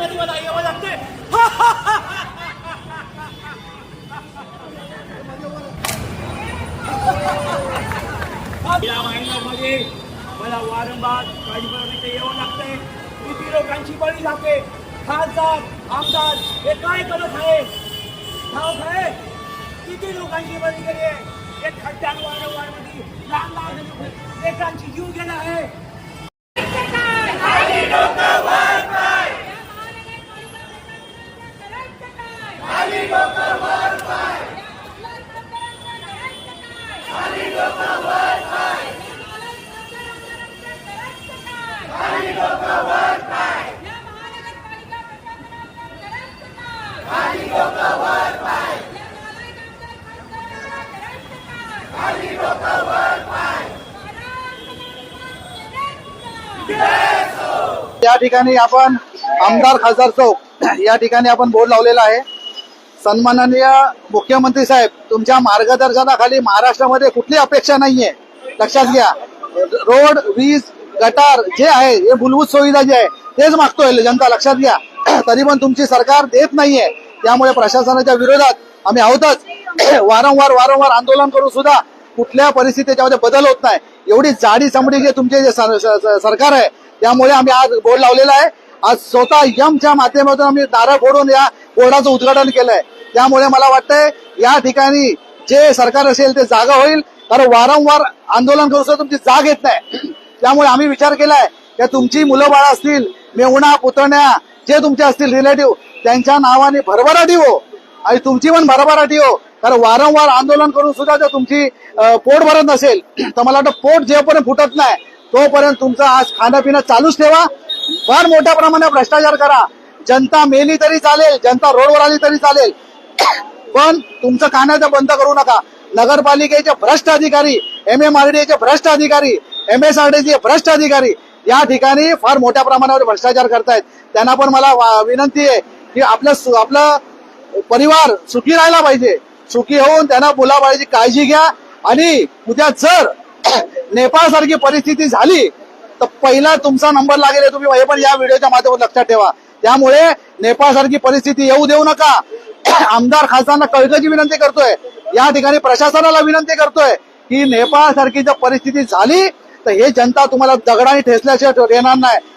कधी मला यावं लागते. या महिन्यामध्ये मला वारंवार काळजीपूर्वक यावं लागतंय. किती लोकांची बळी जाते. खासदार आमदार हे काय करत आहे ठाऊक आहे. किती लोकांची बळी गेली आहे. हे खड्ड्यात वारंवार मध्ये लहान लहान लेकरांची जीव गेला आहे. या ठिकाणी आपण आमदार खासदार चौक या ठिकाणी आपण बोर्ड लावलेला आहे. सन्माननीय मुख्यमंत्री साहेब, तुमच्या मार्गदर्शनाखाली महाराष्ट्रामध्ये कुठली अपेक्षा नाहीये. लक्षात घ्या. रोड, वीज, गटार जे आहे हे मूलभूत सुविधा जे आहे तेच मागतोय जनता. लक्षात घ्या. तरी पण तुमची सरकार देत नाहीये. त्यामुळे प्रशासनाच्या विरोधात आम्ही आहोतच. वारंवार आंदोलन करून सुद्धा कुठल्या परिस्थितीच्या बदल होत नाही. एवढी जाडी चमडी जे तुमचे जे सरकार आहे त्यामुळे आम्ही आज बोर्ड लावलेला आहे. आज स्वतः यमच्या माध्यमातून आम्ही दारं फोडून या बोर्डाचं उद्घाटन केलंय. त्यामुळे मला वाटतंय या ठिकाणी जे सरकार असेल ते जागा होईल. कारण वारंवार आंदोलन करून सुद्धा तुमची जाग येत नाही. त्यामुळे आम्ही विचार केलाय की तुमची मुलं बाळ असतील, मेहुणा पुतण्या जे तुमचे असतील रिलेटिव्ह, त्यांच्या नावाने भरभराटी हो आणि तुमची पण भरभराटी हो. कारण वारंवार आंदोलन करून सुद्धा जर तुमची पोट भरत नसेल तर मला वाटतं पोट जेपर्यंत फुटत नाही तोपर्यंत तुमचं आज खाणं पिणं चालूच ठेवा. फार मोठ्या प्रमाणात भ्रष्टाचार करा. जनता मेली तरी चालेल, जनता रोडवर आली तरी चालेल, पण तुमचं खाण्याचं बंद करू नका. नगरपालिकेचे भ्रष्ट अधिकारी, MMRDAचे भ्रष्ट अधिकारी, MSRDCचे भ्रष्ट अधिकारी या ठिकाणी फार मोठ्या प्रमाणावर भ्रष्टाचार करतायत. त्यांना पण मला विनंती आहे की आपलं परिवार सुखी राहायला पाहिजे. सुखी होऊन त्यांना मुलाबाळाची काळजी घ्या. आणि उद्या जर नेपाळ सारखी परिस्थिती झाली तर पहिला तुमचा नंबर लागेल. तुम्ही हे पण या व्हिडिओच्या माध्यमातून लक्षात ठेवा. त्यामुळे नेपाळ सारखी परिस्थिती येऊ देऊ नका. आमदार खासदारांना कळकळीची विनंती करतोय. या ठिकाणी प्रशासनाला विनंती करतोय की नेपाळ सारखी जर परिस्थिती झाली तर हे जनता तुम्हाला दगडाने ठेचल्याशिवाय येणार नाही.